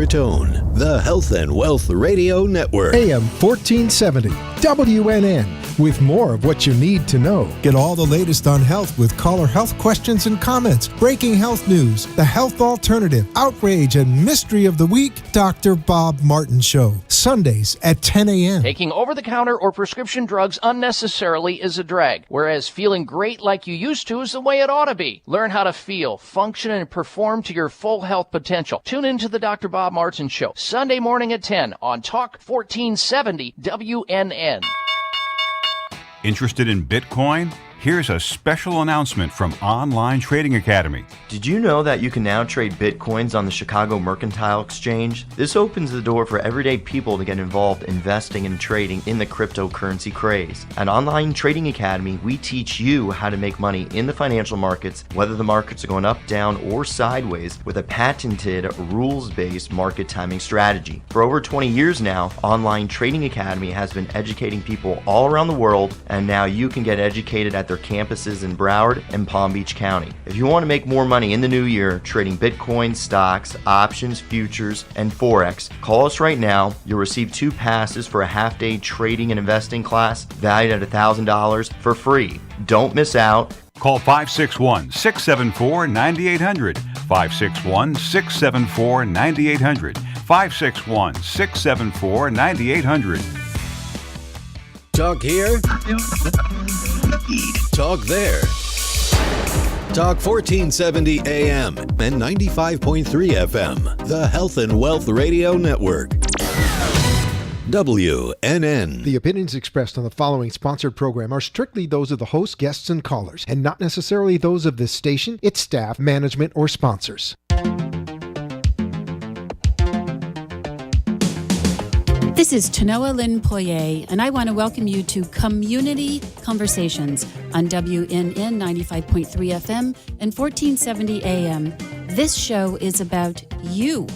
Tone, the Health and Wealth Radio Network. AM 1470, WNN, with more of what you need to know. Get all the latest on health with caller health questions and comments, breaking health news, the health alternative, outrage, and mystery of the week. Dr. Bob Martin Show, Sundays at 10 a.m. Taking over-the-counter or prescription drugs unnecessarily is a drag, whereas feeling great like you used to is the way it ought to be. Learn how to feel, function, and perform to your full health potential. Tune into the Dr. Bob Martin Show, Sunday morning at 10 on Talk 1470 WNN. Interested in Bitcoin? Here's a special announcement from Online Trading Academy. Did you know that you can now trade Bitcoins on the Chicago Mercantile Exchange? This opens the door for everyday people to get involved investing and trading in the cryptocurrency craze. At Online Trading Academy, we teach you how to make money in the financial markets, whether the markets are going up, down, or sideways, with a patented, rules-based market timing strategy. For over 20 years now, Online Trading Academy has been educating people all around the world, and now you can get educated at their campuses in Broward and Palm Beach County. If you want to make more money in the new year trading Bitcoin, stocks, options, futures, and Forex, call us right now. You'll receive 2 passes for a half-day trading and investing class valued at $1,000 for free. Don't miss out. Call 561-674-9800, 561-674-9800, 561-674-9800. Talk here, talk there. Talk 1470 AM and 95.3 FM, the Health and Wealth Radio Network. WNN. The opinions expressed on the following sponsored program are strictly those of the host, guests, and callers, and not necessarily those of this station, its staff, management, or sponsors. This is Tanoa Lynn Poirier, and I want to welcome you to Comm-Unity Conversations on WNN 95.3 FM and 1470 AM. This show is about you.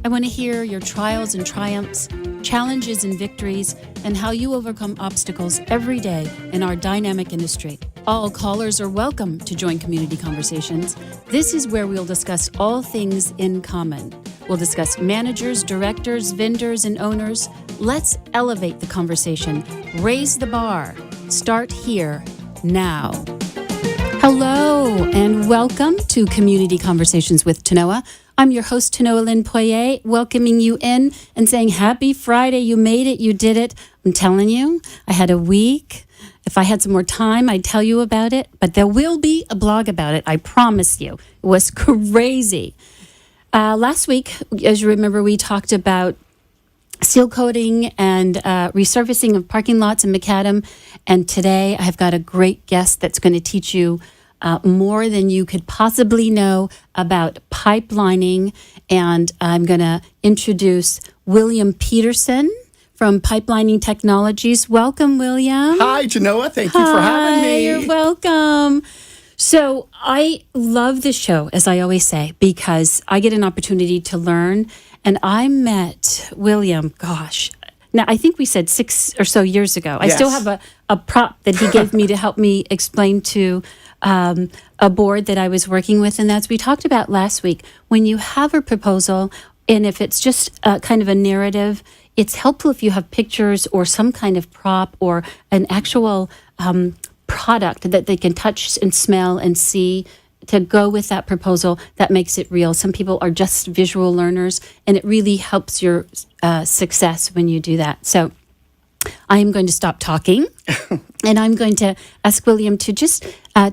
I want to hear your trials and triumphs, challenges and victories, and how you overcome obstacles every day in our dynamic industry. All callers are welcome to join Community Conversations. This is where we'll discuss all things in common. We'll discuss managers, directors, vendors, and owners. Let's elevate the conversation. Raise the bar. Start here, now. Hello, and welcome to Community Conversations with Tanoa. I'm your host, Tanoa Lynn Poirier, welcoming you in and saying, happy Friday. You made it. You did it. I'm telling you, I had a week. If I had some more time, I'd tell you about it. But there will be a blog about it. I promise you. It was crazy. Last week, as you remember, we talked about seal coating and resurfacing of parking lots in Macadam. And today I've got a great guest that's going to teach you more than you could possibly know about pipelining. And I'm going to introduce William Peterson from Pipelining Technologies. Welcome, William. Hi, Tanoa. Thank you for having me. You're welcome. So I love this show, as I always say, because I get an opportunity to learn. And I met William, now I think we said 6 or so years ago. I still have a prop that he gave me to help me explain to a board that I was working with. And that's we talked about last week. When you have a proposal, and if it's just kind of a narrative, it's helpful if you have pictures or some kind of prop or an actual product that they can touch and smell and see to go with that proposal that makes it real. Some people are just visual learners, and it really helps your success when you do that. So I am going to stop talking, and I'm going to ask William to just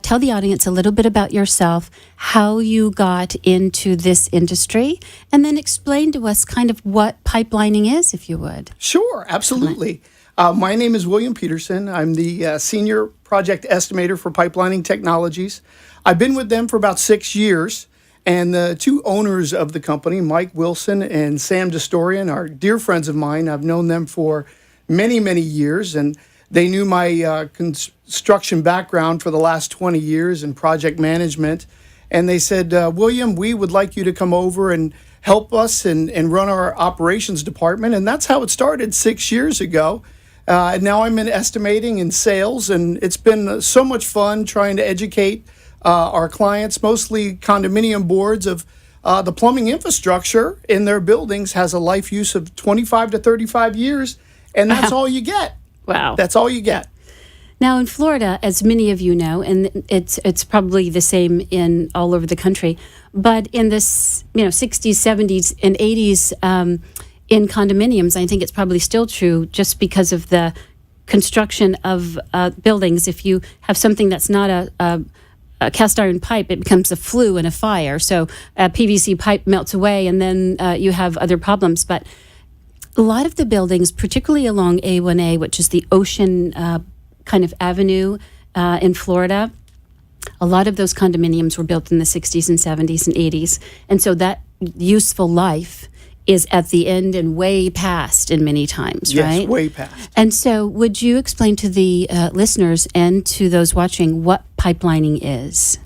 tell the audience a little bit about yourself, how you got into this industry, and then explain to us kind of what pipelining is, if you would. Sure, absolutely. My name is William Peterson. I'm the Senior Project Estimator for Pipelining Technologies. I've been with them for about 6 years, and the 2 owners of the company, Mike Wilson and Sam Destorian, are dear friends of mine. I've known them for many, many years, and they knew my construction background for the last 20 years in project management. And they said, William, we would like you to come over and help us and run our operations department. And that's how it started 6 years ago. And now I'm in estimating and sales, and it's been so much fun trying to educate our clients, mostly condominium boards, of the plumbing infrastructure in their buildings has a life use of 25 to 35 years, and that's all you get. Wow. That's all you get. Now in Florida, as many of you know, and it's probably the same in all over the country, but in this 60s, 70s, and 80s in condominiums, I think it's probably still true just because of the construction of buildings. If you have something that's not a cast iron pipe, it becomes a flue and a fire. So a PVC pipe melts away, and then you have other problems. But a lot of the buildings, particularly along A1A, which is the ocean kind of avenue in Florida, a lot of those condominiums were built in the 60s and 70s and 80s. And so that useful life is at the end and way past in many times, right? Yes, way past. And so would you explain to the listeners and to those watching what pipelining is?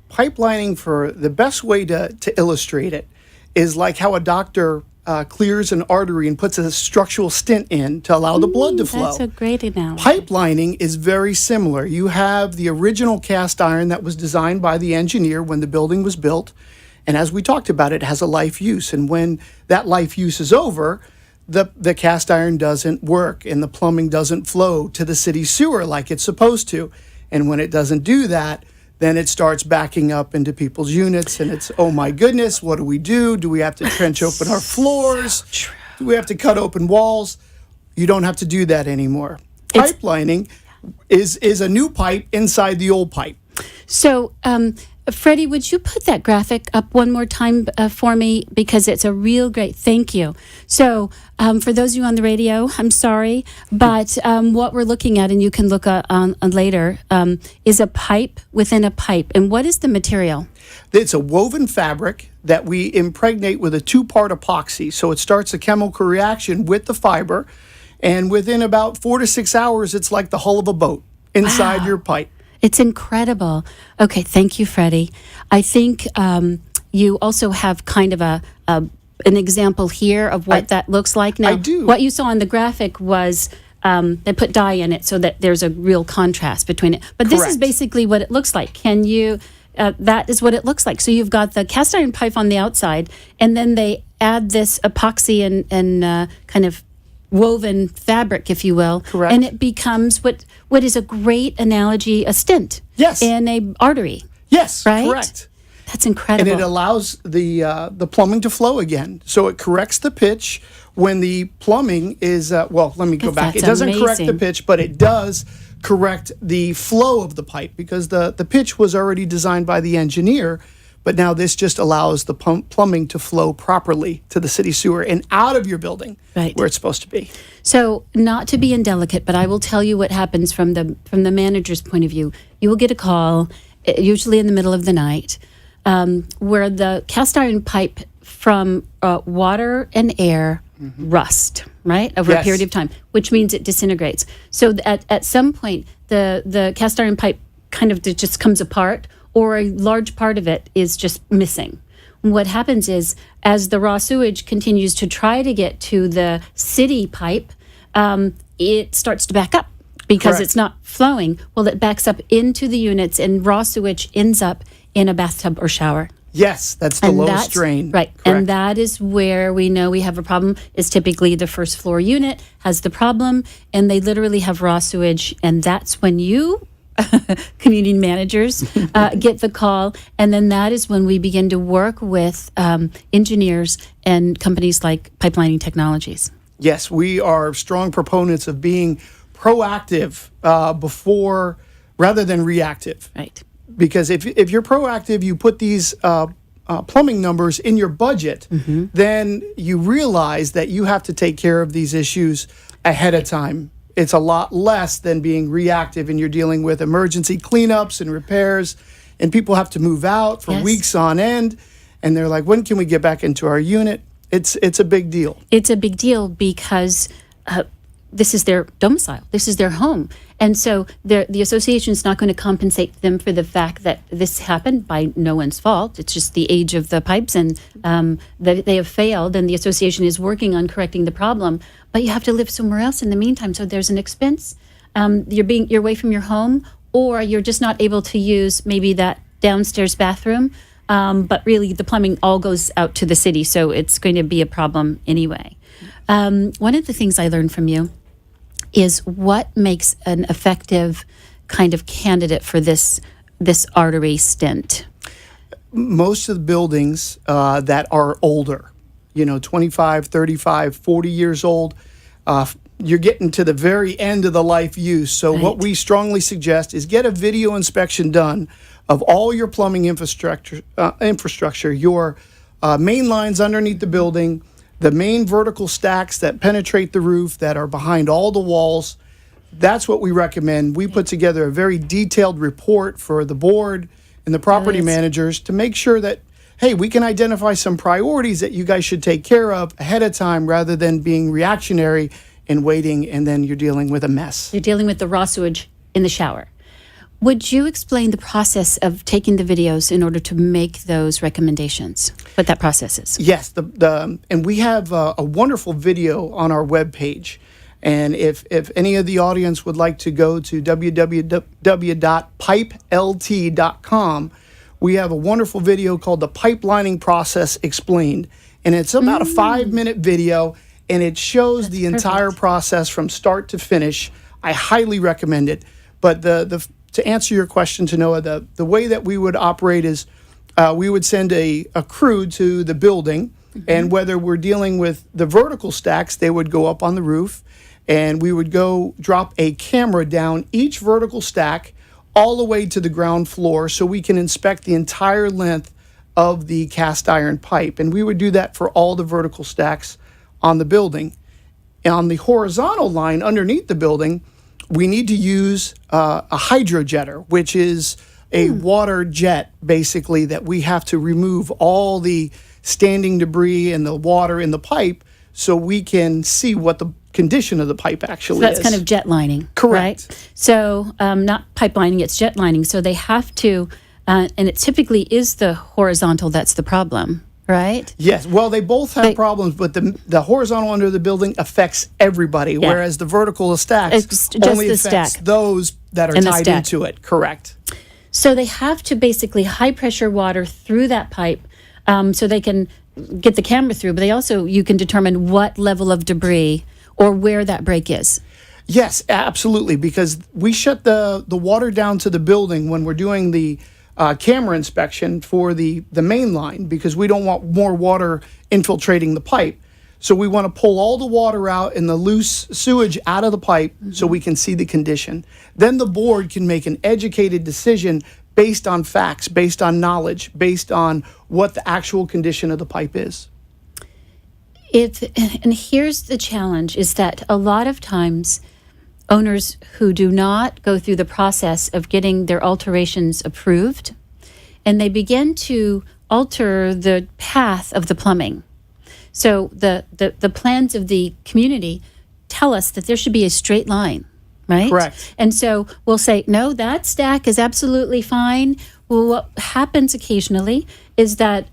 Pipelining, for the best way to illustrate it, is like how a doctor clears an artery and puts a structural stent in to allow the blood to flow. That's a great analogy. Pipelining is very similar. You have the original cast iron that was designed by the engineer when the building was built. And as we talked about, it has a life use. And when that life use is over, the cast iron doesn't work and the plumbing doesn't flow to the city sewer like it's supposed to. And when it doesn't do that, then it starts backing up into people's units, and it's, oh my goodness, what do we do? Do we have to trench open our floors? Do we have to cut open walls? You don't have to do that anymore. Pipelining is a new pipe inside the old pipe. So, Freddie, would you put that graphic up one more time for me? Because it's a real great, thank you. So, for those of you on the radio, I'm sorry, but what we're looking at, and you can look on later, is a pipe within a pipe. And what is the material? It's a woven fabric that we impregnate with a 2-part epoxy. So it starts a chemical reaction with the fiber, and within about 4 to 6 hours, it's like the hull of a boat inside your pipe. It's incredible. Okay, thank you, Freddie. I think you also have kind of an example here of what that looks like. Now, I do. What you saw on the graphic was they put dye in it so that there's a real contrast between it. But this is Correct. basically what it looks like. Can you? That is what it looks like. So you've got the cast iron pipe on the outside, and then they add this epoxy and kind of woven fabric, if you will. Correct. And it becomes what is a great analogy, a stent. Yes. In a artery. Yes, Right? correct. That's incredible. And it allows the plumbing to flow again. So it corrects the pitch when the plumbing is, well, let me go back. It That's doesn't correct the amazing. pitch, but it does correct the flow of the pipe, because the pitch was already designed by the engineer. But now this just allows the plumbing to flow properly to the city sewer and out of your building, Right. where it's supposed to be. So, not to be indelicate, but I will tell you what happens from the manager's point of view. You will get a call, usually in the middle of the night, where the cast iron pipe from water and air rust, right, over a Yes. period of time, which means it disintegrates. So at some point, the cast iron pipe kind of just comes apart, or a large part of it is just missing. What happens is, as the raw sewage continues to try to get to the city pipe, it starts to back up because Correct. it's not flowing. Well, it backs up into the units, and raw sewage ends up in a bathtub or shower. Yes, that's the lowest drain. Right. Correct. And that is where we know we have a problem, is typically the first floor unit has the problem, and they literally have raw sewage. And that's when you, community managers, get the call. And then that is when we begin to work with engineers and companies like Pipelining Technologies. Yes, we are strong proponents of being proactive before rather than reactive. Right. Because if you're proactive, you put these plumbing numbers in your budget, then you realize that you have to take care of these issues ahead of time. It's a lot less than being reactive, and you're dealing with emergency cleanups and repairs, and people have to move out for Yes. weeks on end, and they're like, when can we get back into our unit? It's a big deal. It's a big deal because this is their domicile. This is their home. And so the association is not going to compensate them for the fact that this happened by no one's fault. It's just the age of the pipes, and they have failed, and the association is working on correcting the problem. But you have to live somewhere else in the meantime. So there's an expense. You're away from your home, or you're just not able to use maybe that downstairs bathroom. but really the plumbing all goes out to the city, so it's going to be a problem anyway. One of the things I learned from you is what makes an effective kind of candidate for this artery stent. Most of the buildings that are older, 25, 35, 40 years old, you're getting to the very end of the life use. So what we strongly suggest is get a video inspection done of all your plumbing infrastructure, your main lines underneath the building, the main vertical stacks that penetrate the roof that are behind all the walls. That's what we recommend. We put together a very detailed report for the board and the property managers to make sure that, hey, we can identify some priorities that you guys should take care of ahead of time rather than being reactionary and waiting, and then you're dealing with a mess. You're dealing with the raw sewage in the shower. Would you explain the process of taking the videos in order to make those recommendations? What that process is? Yes, and we have a wonderful video on our webpage. And if any of the audience would like to go to www.pipelt.com, we have a wonderful video called The Pipelining Process Explained. And it's about a 5-minute video, and it shows the entire process from start to finish. I highly recommend it. But to answer your question, Tanoa, the way that we would operate is we would send a crew to the building, and whether we're dealing with the vertical stacks, they would go up on the roof, and we would go drop a camera down each vertical stack all the way to the ground floor so we can inspect the entire length of the cast iron pipe. And we would do that for all the vertical stacks on the building. And on the horizontal line underneath the building, we need to use a hydrojetter, which is a water jet, basically, that we have to remove all the standing debris and the water in the pipe so we can see what the condition of the pipe actually is. So that's kind of jet lining. Correct. Right? So not pipe lining, it's jet lining. So they have to, and it typically is the horizontal that's the problem, right? Yes. Well, they both have problems, but the horizontal under the building affects everybody, whereas the vertical stacks it's just only the affects stack. those that are tied into it. Correct. So they have to basically high pressure water through that pipe so they can get the camera through, but you can determine what level of debris or where that break is. Yes, absolutely, because we shut the water down to the building when we're doing the camera inspection for the main line, because we don't want more water infiltrating the pipe. So we want to pull all the water out and the loose sewage out of the pipe so we can see the condition. Then the board can make an educated decision based on facts, based on knowledge, based on what the actual condition of the pipe is. And here's the challenge, is that a lot of times owners who do not go through the process of getting their alterations approved, and they begin to alter the path of the plumbing. So the plans of the community tell us that there should be a straight line, right? Correct. And so we'll say, no, that stack is absolutely fine. Well, what happens occasionally is that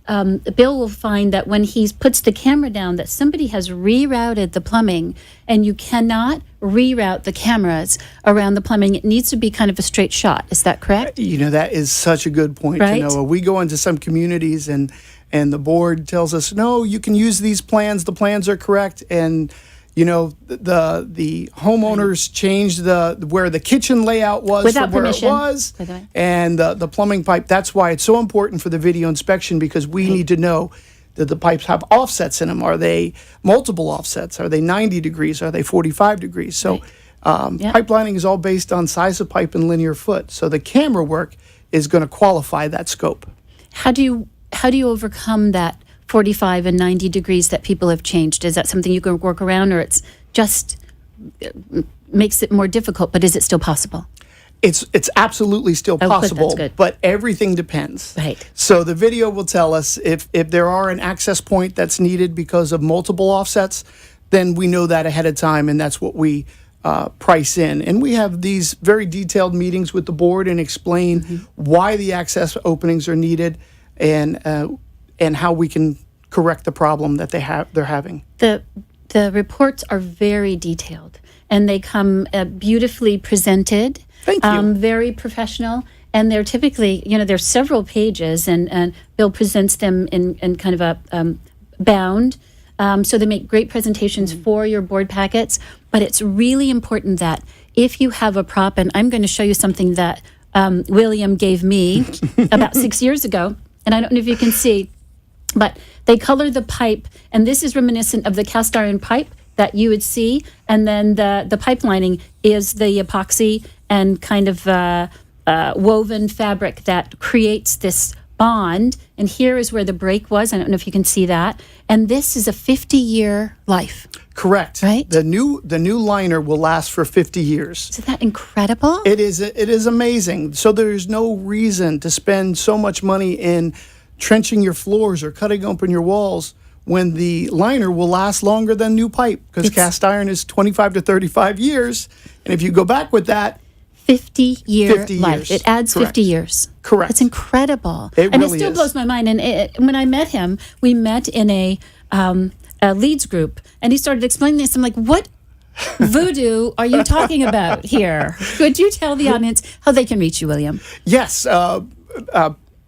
Bill will find that when he puts the camera down, that somebody has rerouted the plumbing, and you cannot reroute the cameras around the plumbing. It needs to be kind of a straight shot. Is that correct? That is such a good point, right? Tanoa. We go into some communities and the board tells us, no, you can use these plans. The plans are correct. And the homeowners changed where the kitchen layout was without from where permission, it was, and the plumbing pipe. That's why it's so important for the video inspection, because we need to know that the pipes have offsets in them. Are they multiple offsets? Are they 90 degrees? Are they 45 degrees? So pipelining is all based on size of pipe and linear foot. So the camera work is going to qualify that scope. How do you overcome that 45 and 90 degrees that people have changed? Is that something you can work around, or it's just makes it more difficult, but is it still possible? It's absolutely still possible, but everything depends. Right. So the video will tell us if there are an access point that's needed because of multiple offsets, then we know that ahead of time, and that's what we price in. And we have these very detailed meetings with the board and explain why the access openings are needed, and how we can correct the problem that they're having. The reports are very detailed, and they come beautifully presented. Thank you. Very professional, And they're typically, there's several pages, and Bill presents them in kind of a bound. So they make great presentations for your board packets. But it's really important that if you have a prop, and I'm going to show you something that William gave me about 6 years ago, and I don't know if you can see, but they color the pipe, and this is reminiscent of the cast iron pipe that you would see, and then the pipe lining is the epoxy and kind of woven fabric that creates this bond. And here is where the break was. I don't know if you can see that. And this is a 50-year life. Correct. Right? The new liner will last for 50 years. Isn't that incredible? It is amazing. So there's no reason to spend so much money in trenching your floors or cutting open your walls when the liner will last longer than new pipe, because cast iron is 25 to 35 years. And if you go back with that, 50-year life. years. It adds Correct. 50 years. Correct. It's incredible. It and really it still is. blows my mind. And when I met him, we met in a leads group, and he started explaining this. I'm like, what voodoo are you talking about here? Could you tell the audience how they can reach you, William? yes,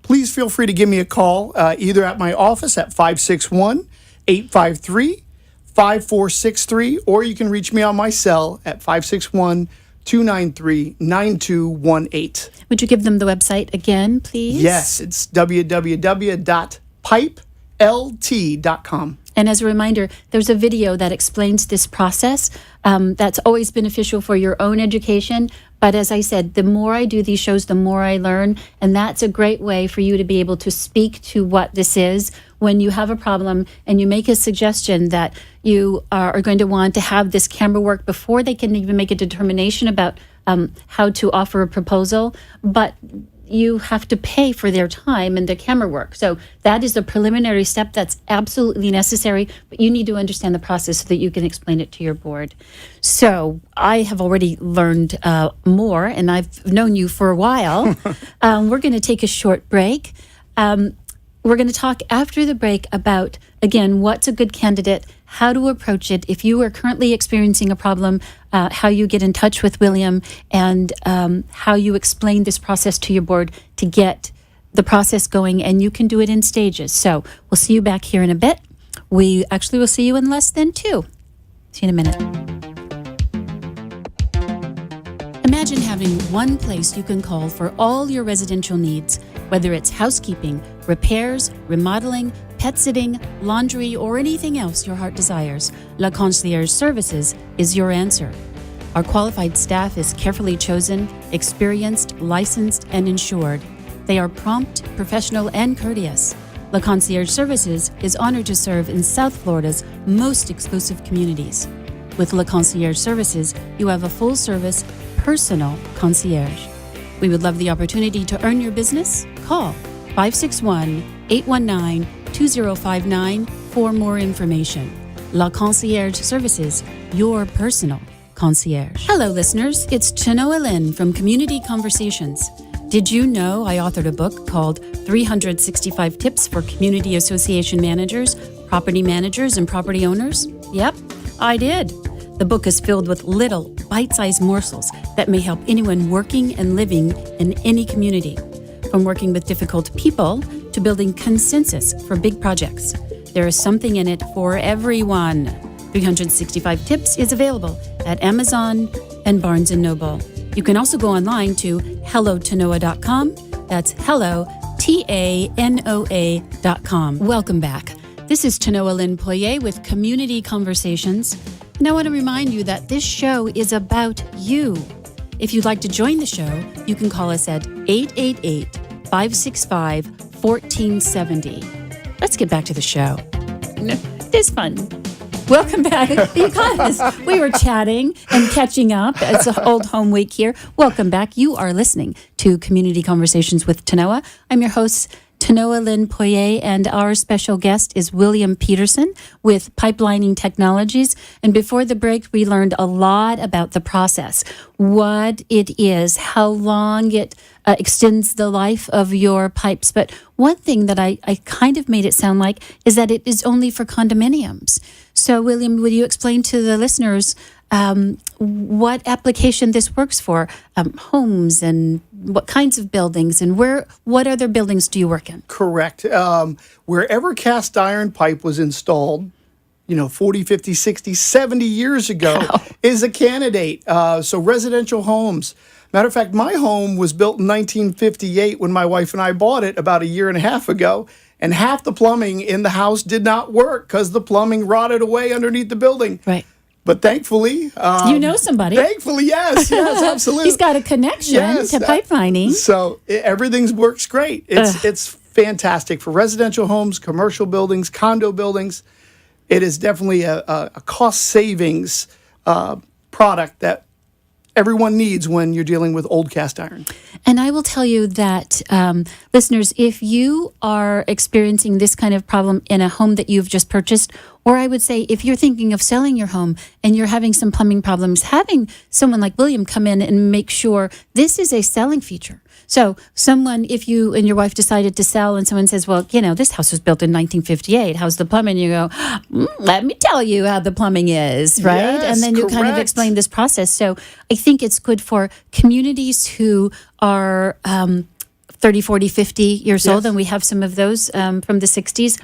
please feel free to give me a call, either at my office at 561-853-5463, or you can reach me on my cell at 561-293-9218. Would you give them the website again, please? Yes, it's www.pipelt.com. And as a reminder, there's a video that explains this process. That's always beneficial for your own education. But as I said, the more I do these shows, the more I learn. And that's a great way for you to be able to speak to what this is when you have a problem and you make a suggestion that you are going to want to have this camera work before they can even make a determination about how to offer a proposal. But you have to pay for their time and their camera work. So that is a preliminary step that's absolutely necessary, but you need to understand the process so that you can explain it to your board. So I have already learned more, and I've known you for a while. We're going to take a short break. We're going to talk after the break about, again, what's a good candidate, how to approach it. If you are currently experiencing a problem, how you get in touch with William, and how you explain this process to your board to get the process going, and you can do it in stages. So we'll see you back here in a bit. We actually will see you in less than 2. See you in a minute. Imagine having one place you can call for all your residential needs, whether it's housekeeping, repairs, remodeling, pet sitting, laundry, or anything else your heart desires. La Concierge Services is your answer. Our qualified staff is carefully chosen, experienced, licensed, and insured. They are prompt, professional, and courteous. La Concierge Services is honored to serve in South Florida's most exclusive communities. With La Concierge Services, you have a full-service, personal concierge. We would love the opportunity to earn your business. Call 561-819-2059 for more information. La Concierge Services, your personal concierge. Hello, listeners. It's Tanoa Lynn from Comm-Unity Conversations. Did you know I authored a book called 365 Tips for Community Association Managers, Property Managers, and Property Owners? Yep, I did. The book is filled with little, bite-sized morsels that may help anyone working and living in any community. From working with difficult people to building consensus for big projects. There is something in it for everyone. 365 Tips is available at Amazon and Barnes & Noble. You can also go online to hellotanoa.com. That's hello, Tanoa.com. Welcome back. This is Tanoa Lynn Poirier with Comm-Unity Conversations. And I want to remind you that this show is about you. If you'd like to join the show, you can call us at 888-565-1470. Let's get back to the show. It is fun. Welcome back, because we were chatting and catching up. It's an old home week here. Welcome back. You are listening to Comm-Unity Conversations with Tanoa. I'm your host, Tanoa Lynn Poirier, and our special guest is William Peterson with Pipelining Technologies. And before the break, we learned a lot about the process, what it is, how long it extends the life of your pipes. But one thing that I kind of made it sound like is that it is only for condominiums. So, William, would you explain to the listeners what application this works for? Homes and what kinds of buildings, and what other buildings do you work in? Correct. Wherever cast iron pipe was installed, 40, 50, 60, 70 years ago is a candidate. So residential homes. Matter of fact, my home was built in 1958 when my wife and I bought it about a year and a half ago. And half the plumbing in the house did not work because the plumbing rotted away underneath the building. Right. But thankfully... you know somebody. Thankfully, yes, absolutely. He's got a connection to pipelining. So everything works great. It's fantastic for residential homes, commercial buildings, condo buildings. It is definitely a cost savings product that everyone needs when you're dealing with old cast iron. And I will tell you that, listeners, if you are experiencing this kind of problem in a home that you've just purchased, or I would say if you're thinking of selling your home and you're having some plumbing problems, having someone like William come in and make sure this is a selling feature. So someone, if you and your wife decided to sell and someone says, well, this house was built in 1958, how's the plumbing? You go, let me tell you how the plumbing is, right? Yes, and then you kind of explain this process. So I think it's good for communities who are 30, 40, 50 years old, and we have some of those from the 60s,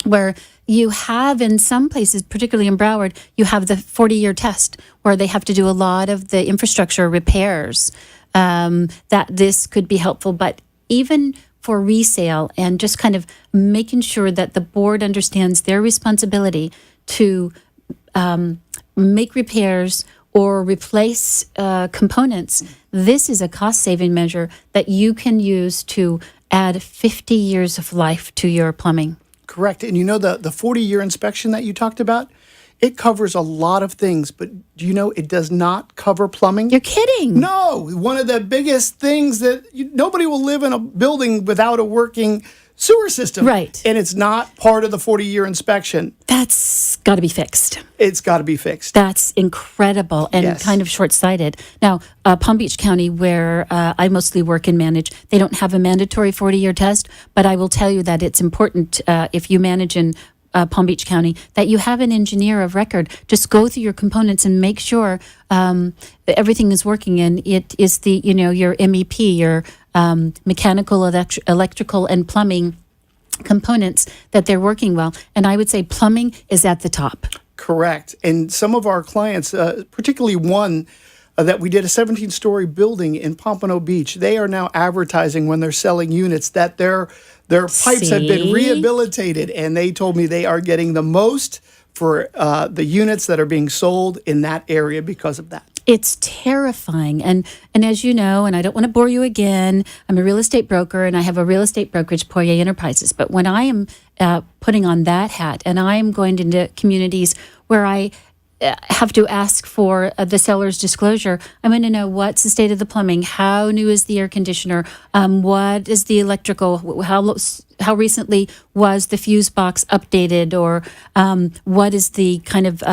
where you have in some places, particularly in Broward, you have the 40-year test where they have to do a lot of the infrastructure repairs. That this could be helpful, but even for resale and just kind of making sure that the board understands their responsibility to make repairs or replace components, this is a cost-saving measure that you can use to add 50 years of life to your plumbing. Correct. And the 40-year inspection that you talked about, it covers a lot of things, but do you know it does not cover plumbing? You're kidding. No. One of the biggest things that nobody will live in a building without a working sewer system. Right. And it's not part of the 40-year inspection. That's got to be fixed. It's got to be fixed. That's incredible and kind of short-sighted. Now, Palm Beach County, where I mostly work and manage, they don't have a mandatory 40-year test, but I will tell you that it's important if you manage in Palm Beach County, that you have an engineer of record. Just go through your components and make sure that everything is working. And it is your MEP, your mechanical, electrical, and plumbing components, that they're working well. And I would say plumbing is at the top. Correct. And some of our clients, particularly one that we did a 17-story building in Pompano Beach, they are now advertising when they're selling units that their pipes have been rehabilitated, and they told me they are getting the most for the units that are being sold in that area because of that. It's terrifying. And as you know, and I don't want to bore you again, I'm a real estate broker and I have a real estate brokerage, Poirier Enterprises. But when I am putting on that hat and I am going into communities where I have to ask for the seller's disclosure, I'm going to know what's the state of the plumbing, how new is the air conditioner, what is the electrical, how recently was the fuse box updated, or what is the kind of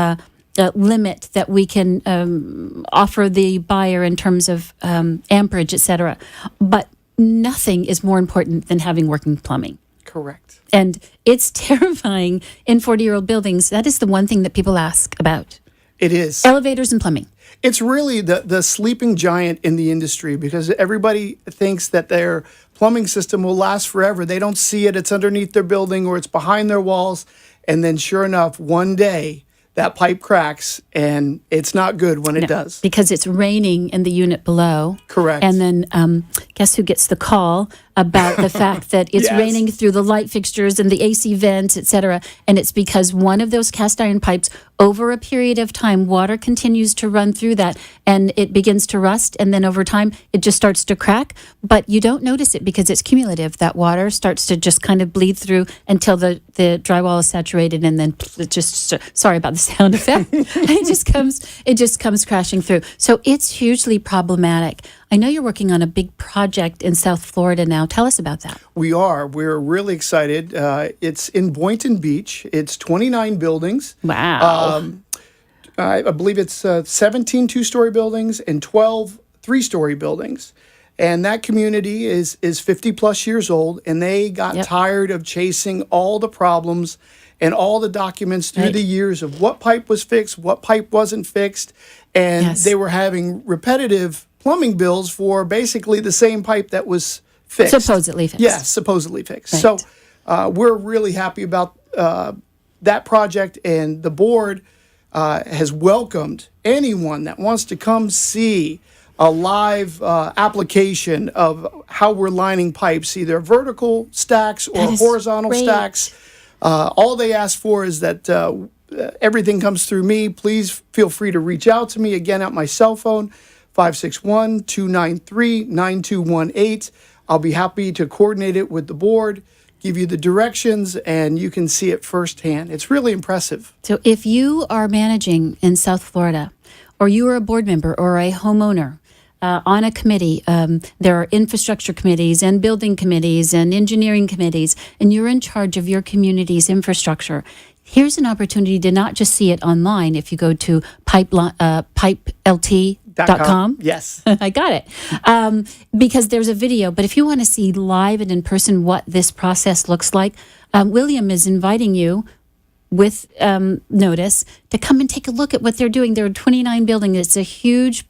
limit that we can offer the buyer in terms of amperage, etc. But nothing is more important than having working plumbing. Correct. And it's terrifying in 40-year-old buildings. That is the one thing that people ask about. It is. Elevators and plumbing. It's really the sleeping giant in the industry, because everybody thinks that their plumbing system will last forever. They don't see it. It's underneath their building or it's behind their walls. And then sure enough, one day that pipe cracks and it's not good when it does. Because it's raining in the unit below. Correct. And then guess who gets the call about the fact that it's raining through the light fixtures and the AC vents, etc. And it's because one of those cast iron pipes, over a period of time, water continues to run through that and it begins to rust. And then over time, it just starts to crack. But you don't notice it because it's cumulative. That water starts to just kind of bleed through until the drywall is saturated, and then it just, sorry about the sound effect, it just comes crashing through. So it's hugely problematic. I know you're working on a big project in South Florida now. Tell us about that. We are. We're really excited. It's in Boynton Beach. It's 29 buildings. Wow. I believe it's 17 two-story buildings and 12 three-story buildings. And that community is 50-plus years old, and they got tired of chasing all the problems and all the documents through the years of what pipe was fixed, what pipe wasn't fixed, and they were having repetitive plumbing bills for basically the same pipe that was fixed. Supposedly fixed. Yes, supposedly fixed. Right. So we're really happy about that project, and the board has welcomed anyone that wants to come see a live application of how we're lining pipes, either vertical stacks or horizontal stacks. All they ask for is that everything comes through me. Please feel free to reach out to me, again, at my cell phone, 561-293-9218. I'll be happy to coordinate it with the board, give you the directions, and you can see it firsthand. It's really impressive. So if you are managing in South Florida, or you are a board member or a homeowner on a committee, there are infrastructure committees and building committees and engineering committees, and you're in charge of your community's infrastructure, here's an opportunity to not just see it online. If you go to pipelt.com. Yes. I got it. Because there's a video. But if you want to see live and in person what this process looks like, William is inviting you with notice to come and take a look at what they're doing. They're 29 buildings. It's a huge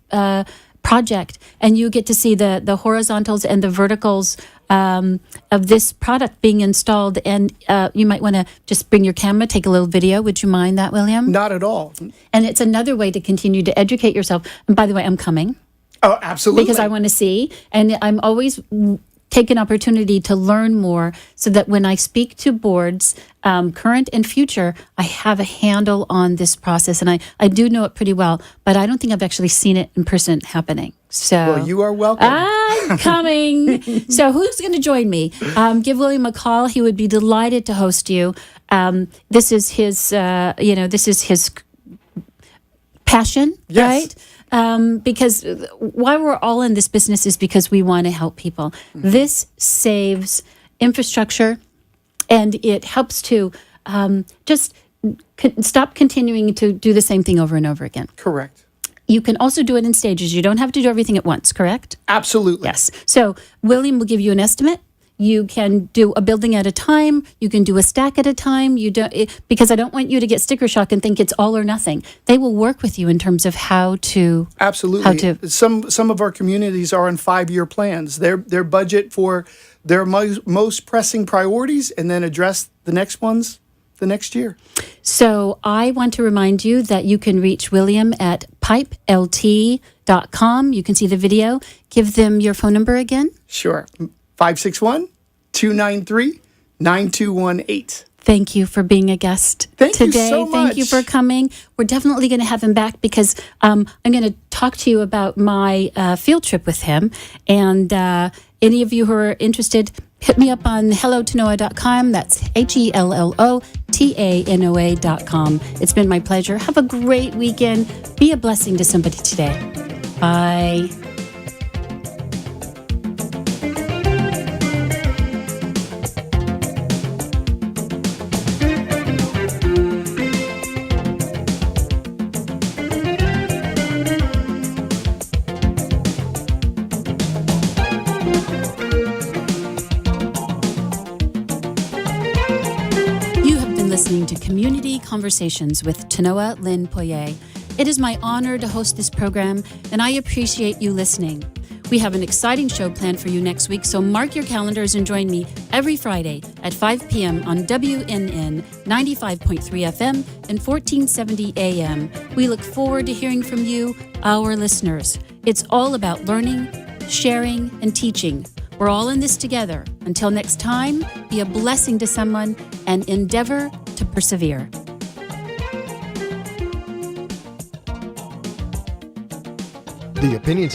project, and you get to see the horizontals and the verticals of this product being installed. And you might want to just bring your camera, take a little video. Would you mind that, William? Not at all. And it's another way to continue to educate yourself. And by the way, I'm coming. Oh, absolutely. Because I want to see, and I'm always take an opportunity to learn more so that when I speak to boards, current and future, I have a handle on this process. And I do know it pretty well, but I don't think I've actually seen it in person happening. So well, you are welcome. I'm coming. So who's going to join me? Give William a call. He would be delighted to host you. This is his, this is his passion, yes. Right? Because why we're all in this business is because we want to help people. Mm-hmm. This saves infrastructure, and it helps to just stop continuing to do the same thing over and over again. Correct. You can also do it in stages. You don't have to do everything at once, correct? Absolutely. Yes. So William will give you an estimate. You can do a building at a time. You can do a stack at a time. Because I don't want you to get sticker shock and think it's all or nothing. They will work with you in terms of how to. Absolutely. Some of our communities are on 5-year plans. Their budget for their most pressing priorities, and then address the next ones the next year. So I want to remind you that you can reach William at pipelt.com. You can see the video. Give them your phone number again. Sure. 561-293-9218. Thank you for being a guest today. Thank you so much. Thank you for coming. We're definitely going to have him back because I'm going to talk to you about my field trip with him. And any of you who are interested, hit me up on hellotanoa.com. That's HELLOTANOA.com. It's been my pleasure. Have a great weekend. Be a blessing to somebody today. Bye. Listening to Comm-Unity Conversations with Tanoa Lynn Poirier. It is my honor to host this program, and I appreciate you listening. We have an exciting show planned for you next week, so mark your calendars and join me every Friday at 5 p.m. on WNN 95.3 FM and 1470 AM. We look forward to hearing from you, our listeners. It's all about learning, sharing, and teaching. We're all in this together. Until next time, be a blessing to someone and endeavor to persevere. The opinions